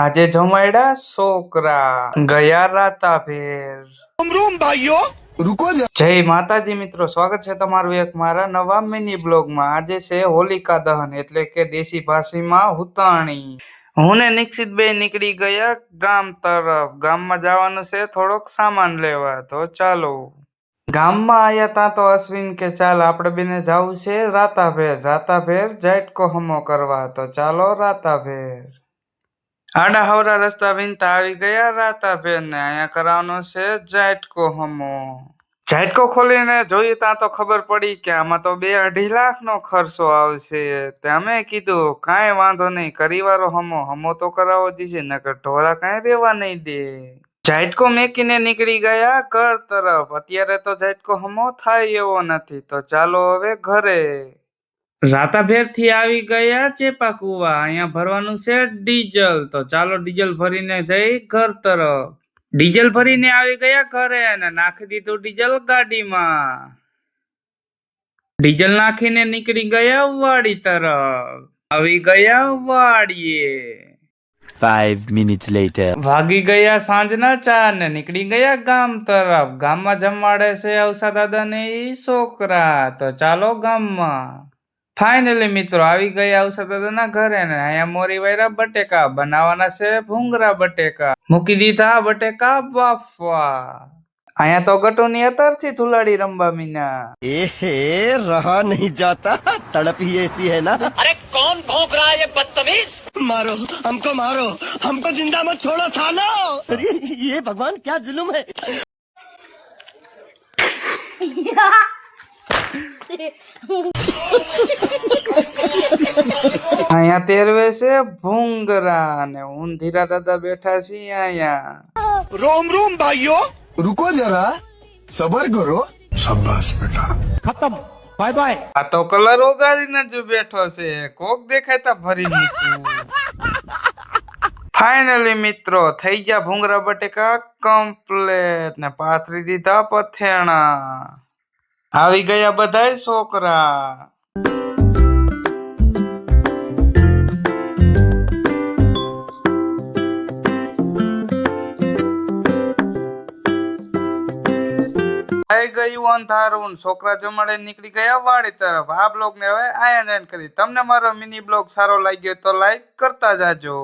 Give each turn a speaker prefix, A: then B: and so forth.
A: આજે જમાડ્યા છોકરા ગયા રાતાભેર.
B: ભાઈઓ
A: રૂકો જય માતાજી મિત્રો, સ્વાગત છે તમારું એક મારા નવા મિની બ્લોગમાં. આજે છે હોલિકા દહન એટલે કે દેશી ભાષામાં હુતાણી. હું ને નિક્ષિત બે નીકળી ગયા ગામ તરફ. ગામમાં જવાનું છે થોડોક સામાન લેવા, તો ચાલો. ગામમાં આયા તા તો અશ્વિન કે ચાલ આપણે બેને જવું છે રાતાભેર જાટકો હમો કરવા, તો ચાલો રાતાભેર. આડા હવરા રસ્તા વિનતા આવી ગયા રાતાભેર ને અહીંયા કરવાનો છે જાટકો હમો. જાટકો ખોલીને જોયું ત્યાં તો ખબર પડી કે આમાં તો 2-2.5 લાખ નો ખર્ચો આવશે. અમે કીધું કાંઈ વાંધો નહીં, કરીવારો હમો તો કરાવો દીશે, નકર ઢોરા કાંઈ રેવા નહીં દે. જાટકો મેકીને નીકળી ગયા ઘર તરફ. અત્યારે તો જાટકો હમો થાય એવો નથી, તો ચાલો હવે ઘરે. રાતાભેર થી આવી ગયા ચેપા કુવા. અહીંયા ભરવાનું છે ડીઝલ, તો ચાલો ડીઝલ ભરીને જઈ ઘર તરફ. ડીઝલ ભરીને આવી ગયા ઘરે અને નાખી દીધું ડીઝલ ગાડીમાં. ડીઝલ નાખીને નીકળી ગયા વાડી તરફ. આવી ગયા વાડીએ.
B: 5 minutes later.
A: વાગી ગયા સાંજના 4 ને નીકળી ગયા ગામ તરફ. ગામમાં જમાડે છે અવસા દાદા ને ઈ છોકરા, તો ચાલો ગામમાં. ફાઇનલી મિત્રો આવી ગયા અવસા દાદાના ઘરે ને અહીંયા મોરી વાયરા બટેકા બનાવવાના છે. ભૂંગરા બટેકા મૂકી દીધા, બટેકા બાફવા. અહીંયા તો ગટોની અતરથી ધુલાડી રમવા મીના.
B: एहे रहा नहीं जाता, तड़प ही ऐसी है ना। अरे कौन भौंक रहा है ये बदतमीज? मारो हमको जिंदा मत छोड़ो सालो। अरे ये भगवान क्या जुल्म है।
A: અહીંયા તેરવે છે ભૂંગરા ને ઊંધીરા દાદા બેઠા છીએ અહીંયા.
B: रोम रोम भाइयों,
C: रुको जरा सबर करो। शाबाश बेटा।
B: खत्म, बाय बाय।
A: આ તો કલર ઓગાળીને જ બેઠો છે, કોક દેખાતા ભરી મૂકું. ફાઇનલી મિત્રો થઈ ગયા ભૂંગરા બટેકા કમ્પ્લેટ ને પાથરી દીધા પથેણા. આવી ગયા બધાય છોકરા. થઈ ગયું અંધારું, છોકરા જમાડે નીકળી ગયા વાડી તરફ. આ બ્લોગ ને હવે આયા જ એન્ડ કરી. તમને મારો મિની બ્લોગ સારો લાગ્યો તો લાઈક કરતા જાજો.